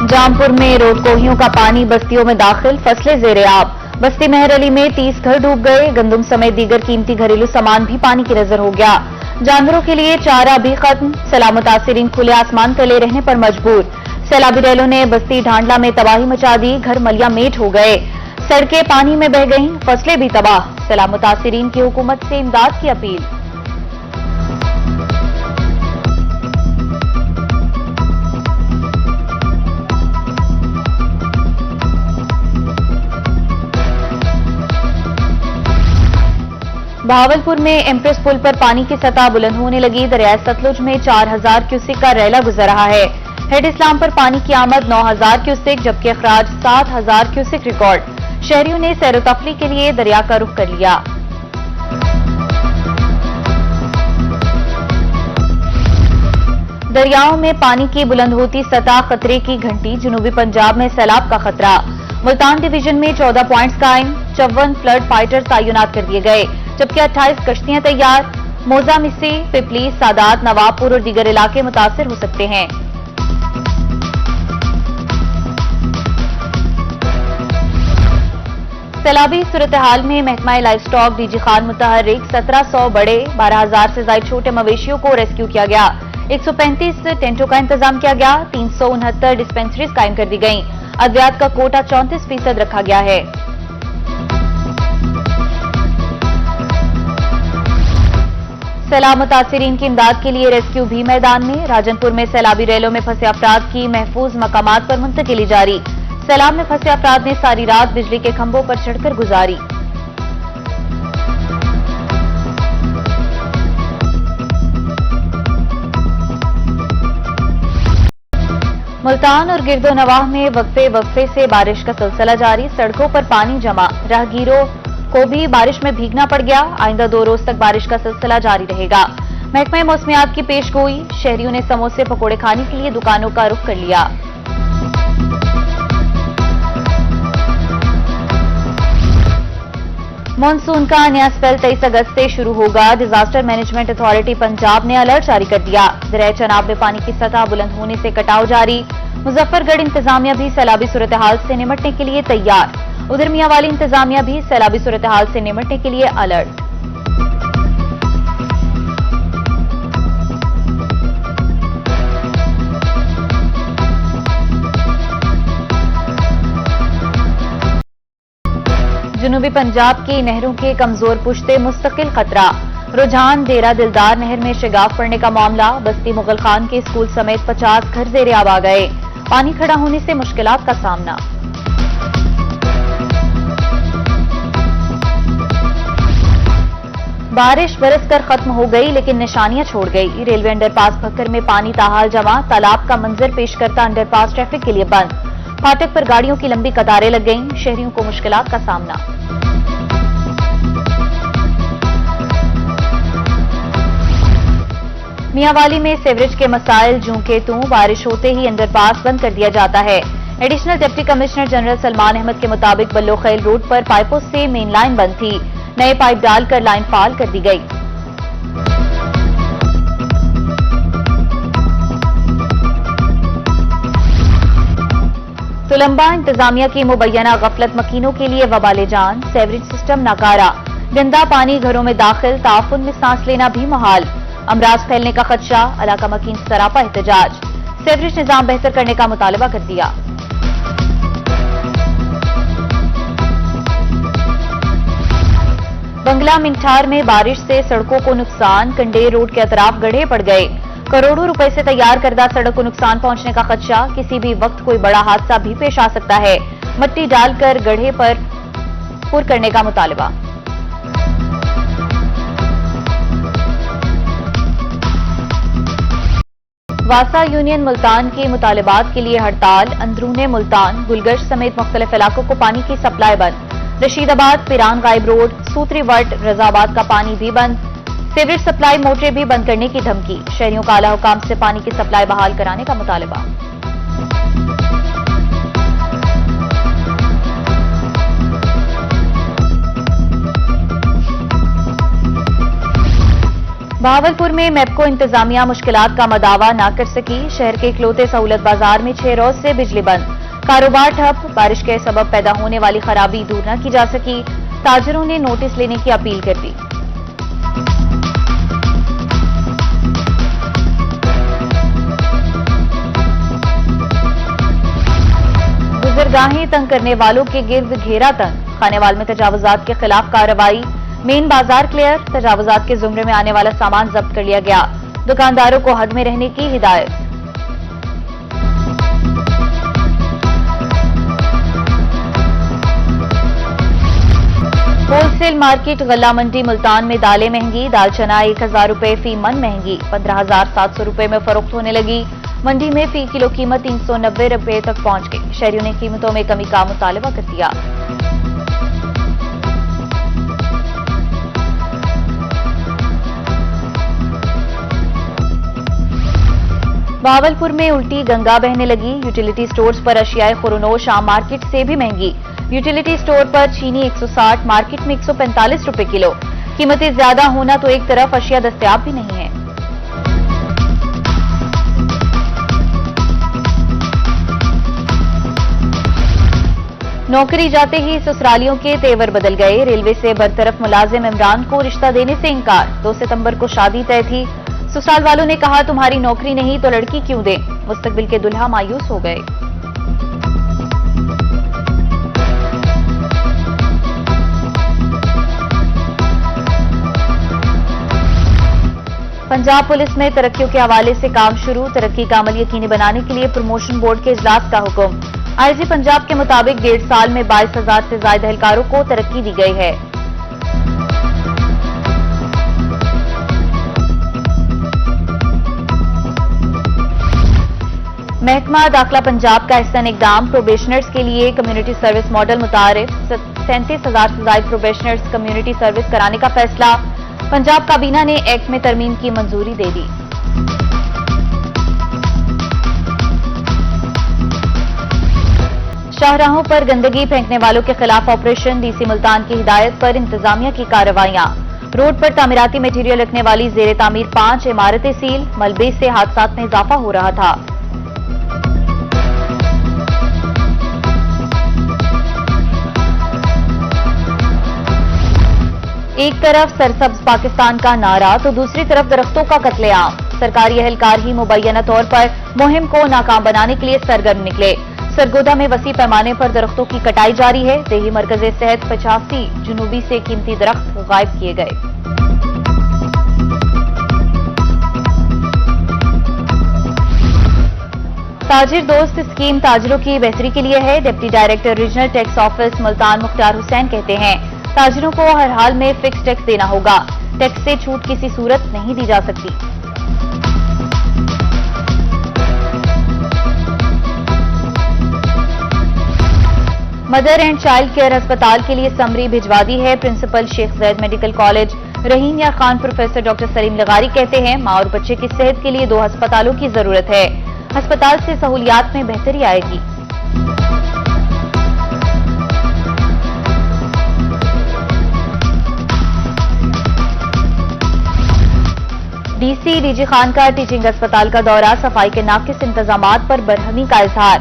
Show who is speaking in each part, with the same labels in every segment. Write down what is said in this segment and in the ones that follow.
Speaker 1: जामपुर में रोड कोहियों का पानी बस्तियों में दाखिल, फसलें जेर आब। बस्ती मेहर अली में 30 घर डूब गए। गंदुम समेत दीगर कीमती घरेलू सामान भी पानी की नजर हो गया। जानवरों के लिए चारा भी खत्म। सैलाब मुतासिरीन खुले आसमान तले रहने पर मजबूर। सैलाबी रैलों ने बस्ती ढांडला में तबाही मचा दी। घर मलिया मेट हो गए, सड़कें पानी में बह गईं, फसलें भी तबाह। सैलाब मुतासिरीन की हुकूमत से इमदाद की अपील। भावलपुर में एम्प्रेस पुल पर पानी की सतह बुलंद होने लगी। दरियाए सतलुज में 4000 क्यूसेक का रैला गुजर रहा है। हेड इस्लाम पर पानी की आमद 9000 क्यूसेक, जबकि अखराज 7000 क्यूसेक रिकॉर्ड। शहरियों ने सैर तफरी के लिए दरिया का रुख कर लिया। दरियाओं में पानी की बुलंद होती सतह खतरे की घंटी। जनूबी पंजाब में सैलाब का खतरा। मुल्तान डिवीजन में 14 पॉइंट्स कायम। 54 फ्लड फाइटर तैनात कर दिए गए, जबकि 28 कश्तियां तैयार। मोजा मिस्सी, पिपली, सादात, नवाबपुर और दीगर इलाके मुतासिर हो सकते हैं। सैलाबी सूरत हाल में महकमा लाइफ स्टॉक डीजी खान मुतहर्रिक 1700 बड़े 12000 से ज्यादा छोटे मवेशियों को रेस्क्यू किया गया। 135 टेंटों का इंतजाम किया गया। 369 डिस्पेंसरीज कायम कर दी गईं। अद्वियात का कोटा 34% रखा गया है। सैलाब मुतासिरीन की इमदाद के लिए रेस्क्यू भी मैदान में। राजनपुर में सैलाबी रैलों में फंसे अफराद की महफूज मकामात पर मुंतकिली जारी। सैलाब में फंसे अफराद ने सारी रात बिजली के खंभों पर चढ़कर गुजारी। मुल्तान और गिरदो नवाह में वक्फे से बारिश का सिलसिला जारी। सड़कों पर पानी जमा, राहगीरों को भी बारिश में भीगना पड़ गया। आइंदा 2 रोज तक बारिश का सिलसिला जारी रहेगा। महकमा मौसमियात की पेशगोई। शहरियों ने समोसे पकौड़े खाने के लिए दुकानों का रुख कर लिया। मानसून का नया स्पेल 23 अगस्त से शुरू होगा। डिजास्टर मैनेजमेंट अथॉरिटी पंजाब ने अलर्ट जारी कर दिया। दरिया चनाब में पानी की सतह बुलंद होने से कटाव जारी। मुजफ्फरगढ़ इंतजामिया भी सैलाबी सूरत हाल से निमटने के लिए तैयार। उधर मियांवाली इंतजामिया भी सैलाबी सूरत हाल से निमटने के लिए अलर्ट। जनूबी पंजाब की नहरों के कमजोर पुश्ते मुस्तकिल खतरा। रुझान डेरा दिलदार नहर में शिगाफ पड़ने का मामला। बस्ती मुगल खान के स्कूल समेत 50 घर जेर आब आ गए। पानी खड़ा होने से मुश्किलात का सामना। बारिश बरसकर खत्म हो गई, लेकिन निशानियां छोड़ गई। रेलवे अंडरपास भक्कर में पानी ताहाल जमा। तालाब का मंजर पेश करता अंडरपास ट्रैफिक के लिए बंद। फाटक पर गाड़ियों की लंबी कतारें लग गईं। शहरियों को मुश्किलात का सामना। मियांवाली में सीवरेज के मसाइल जूं के तूं। बारिश होते ही अंडरपास बंद कर दिया जाता है। Additional deputy commissioner general Salman Ahmed के मुताबिक बल्लो खैल रोड पर पाइपों से मेन लाइन बंद थी। नए पाइप डालकर लाइन फाल कर दी गई। तुलंबा इंतजामिया की मुबैना गफलत मकीनों के लिए वबाले जान। सेवरेज सिस्टम नाकारा। गंदा पानी घरों में दाखिल। ताफुन में सांस लेना भी मुहाल। अमराज फैलने का खदशा। इलाका मकीन सरापा एहतजाज। सेवरेज निजाम बेहतर करने का मुतालबा कर दिया। बंगला मिंठार में बारिश से सड़कों को नुकसान। कंडेर रोड के अतराफ गड्ढे पड़ गए। करोड़ों रुपए से तैयार करदा सड़क को नुकसान पहुंचने का खदशा। किसी भी वक्त कोई बड़ा हादसा भी पेश आ सकता है। मट्टी डालकर गड्ढे पर पुर करने का मुतालबा। वासा यूनियन मुल्तान के मुतालबात के लिए हड़ताल। अंदरूने मुल्तान, गुलगश्त समेत मुख्तलिफ इलाकों को पानी की सप्लाई बंद। रशीदाबाद, पिरान गायब रोड, सूत्री वट, रजाबाद का पानी भी बंद। सीवरेज सप्लाई मोटरें भी बंद करने की धमकी। शहरियों का आला हुकाम से पानी की सप्लाई बहाल कराने का मुतालबा। बहावलपुर में मेपको इंतजामिया मुश्किलात का मदावा न कर सकी। शहर के इकलौते सहूलत बाजार में 6 रोज से बिजली बंद, कारोबार ठप। बारिश के सबब पैदा होने वाली खराबी दूर न की जा सकी। ताजरों ने नोटिस लेने की अपील कर दी। गुजरगाहें तंग करने वालों के गिर्द घेरा तंग, खानेवाल में तजावुजात के खिलाफ कार्रवाई। मेन बाजार क्लियर, तजावुजात के जुमरे में आने वाला सामान जब्त कर लिया गया। दुकानदारों को हद में रहने की हिदायत। होलसेल मार्केट गल्ला मंडी मुल्तान में दालें महंगी। दाल चना 1000 रुपए फी मन महंगी, 15,700 रुपए में फरोख्त होने लगी। मंडी में फी किलो कीमत 390 रुपए तक पहुंच गई। शहरियों ने कीमतों में कमी का मुतालबा कर दिया। बहावलपुर में उल्टी गंगा बहने लगी। यूटिलिटी स्टोर्स पर अशियाए खुरनोश आम मार्केट से भी महंगी। यूटिलिटी स्टोर पर चीनी 160, मार्केट में 145 रुपए किलो। कीमतें ज्यादा होना तो एक तरफ अशिया दस्तयाब भी नहीं है। नौकरी जाते ही ससुरालियों के तेवर बदल गए। रेलवे से बरतरफ मुलाजिम इमरान को रिश्ता देने से इंकार। 2 सितंबर को शादी तय थी। ससुराल वालों ने कहा तुम्हारी नौकरी नहीं तो लड़की क्यों दें। मुस्तकबिल के दुल्हा मायूस हो गए। पंजाब पुलिस में तरक्कियों के हवाले से काम शुरू। तरक्की का अमल यकीनी बनाने के लिए प्रमोशन बोर्ड के इजलास का हुक्म। आईजी पंजाब के मुताबिक 1.5 साल में 22,000 से ज्यादा एहलकारों को तरक्की दी गई है। महकमा दाखिला पंजाब का अहसन इकदाम। प्रोबेशनर्स के लिए कम्युनिटी सर्विस मॉडल मुतारिफ। 37,000 से ज्यादा प्रोबेशनर्स कम्युनिटी सर्विस कराने का फैसला। पंजाब काबीना ने एक्ट में तरमीम की मंजूरी दे दी। शाहराहों पर गंदगी फेंकने वालों के खिलाफ ऑपरेशन। डीसी मुल्तान की हिदायत पर इंतजामिया की कार्रवाइयां। रोड पर तामीराती मटीरियल रखने वाली जेर तामीर 5 इमारतें सील। मलबे से हादसात में इजाफा हो रहा था। एक तरफ सरसब्ज पाकिस्तान का नारा तो दूसरी तरफ दरख्तों का कत्लेआम। सरकारी एहलकार ही मुबैना तौर पर मुहिम को नाकाम बनाने के लिए सरगर्म निकले। सरगोदा में वसी पैमाने पर दरख्तों की कटाई जारी है। देही मरकज सेहत 85 जुनूबी से कीमती दरख्त गायब किए गए। ताजिर दोस्त स्कीम ताजिरों की बेहतरी के लिए है। Deputy director regional tax office Multan Mukhtar Hussain कहते हैं ताजिरों को हर हाल में फिक्स टैक्स देना होगा। टैक्स से छूट किसी सूरत नहीं दी जा सकती। मदर एंड चाइल्ड केयर अस्पताल के लिए समरी भिजवा दी है। Principal Sheikh Zayed Medical College Rahim Yar Khan professor doctor Saleem Lagari कहते हैं मां और बच्चे की सेहत के लिए 2 अस्पतालों की जरूरत है। अस्पताल से सहूलियात में बेहतरी आएगी। डीसी डीजी खान का टीचिंग अस्पताल का दौरा। सफाई के नाकिस इंतजामात पर बरहमी का इजहार।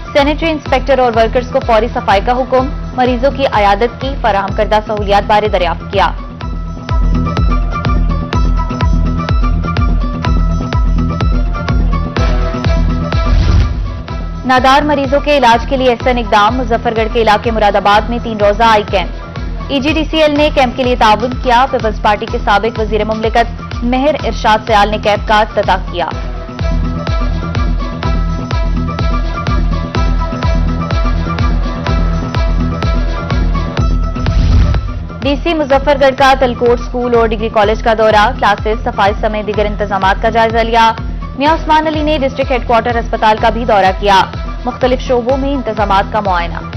Speaker 1: सैनिटरी इंस्पेक्टर और वर्कर्स को फौरी सफाई का हुक्म। मरीजों की अयादत की फराहम करदा सहूलियात बारे दरियाफ्त किया। नादार मरीजों के इलाज के लिए एहसन इकदाम। मुजफ्फरगढ़ के इलाके मुरादाबाद में 3 रोजा आई कैंप। ईजीडीसीएल ने कैंप के लिए ताउन किया। पीपल्स पार्टी के साबिक वजीर मुमलिकत मेहर इरशाद सयाल ने कैंप का इफ्तिताह किया। डीसी मुजफ्फरगढ़ का तलकोट स्कूल और डिग्री कॉलेज का दौरा। क्लासेस, सफाई समेत दीगर इंतजामात का जायजा लिया। मियां उस्मान अली ने डिस्ट्रिक्ट हेडक्वार्टर अस्पताल का भी दौरा किया। मुख्तलिफ शोबों में इंतजामात का मुआयना।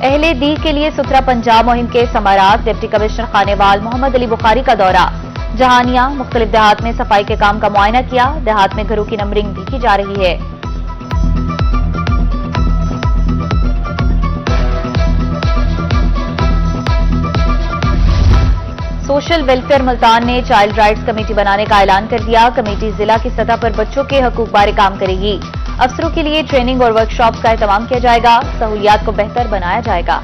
Speaker 1: अहले दी के लिए सुथरा पंजाब मुहिम के समारात। डिप्टी कमिश्नर खानेवाल मोहम्मद अली बुखारी का दौरा। जहानिया मुख्तलिफ देहात में सफाई के काम का मुआयना किया। देहात में घरों की नंबरिंग भी की जा रही है। सोशल वेलफेयर मुल्तान ने चाइल्ड राइट्स कमेटी बनाने का ऐलान कर दिया। कमेटी जिला की सतह पर बच्चों के हकूक बारे काम करेगी। अफसरों के लिए ट्रेनिंग और वर्कशॉप का एहतमाम किया जाएगा। सहूलियात को बेहतर बनाया जाएगा।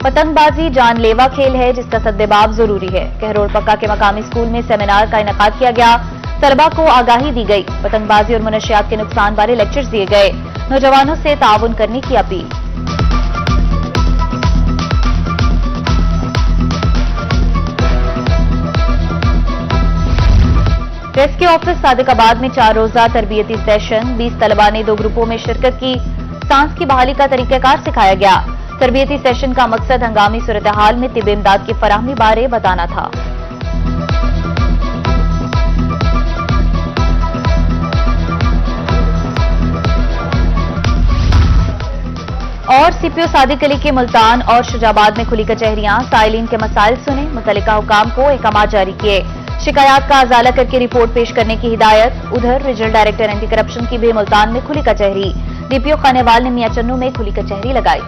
Speaker 1: पतंगबाजी जानलेवा खेल है जिसका सद्देबाब जरूरी है। कहरोड़ पक्का के मकामी स्कूल में सेमिनार का इनेकाद किया गया। तलबा को आगाही दी गई। पतंगबाजी और मनशियात के नुकसान बारे लेक्चर्स दिए गए। नौजवानों से ताउन करने की अपील। रेस्क्यू ऑफिस सादिकाबाद में 4 रोजा तरबियती सेशन। 20 तलबा ने 2 ग्रुपों में शिरकत की। सांस की बहाली का तरीकाकार सिखाया गया। तरबियती सेशन का मकसद हंगामी सूरत हाल में तिब इमदाद की फराहमी बारे बताना था। और सीपीओ सादिक अली के मुल्तान और शुजाबाद में खुली कचहरियां। साइलिन के मसाइल सुने, मुतल्लिका हुकाम को अहकाम जारी किए। शिकायत का अजाला करके रिपोर्ट पेश करने की हिदायत। उधर रीजनल डायरेक्टर एंटी करप्शन की भी मुल्तान में खुली कचहरी। डीपीओ खानेवाल ने मियां चन्नू में खुली कचहरी लगाई।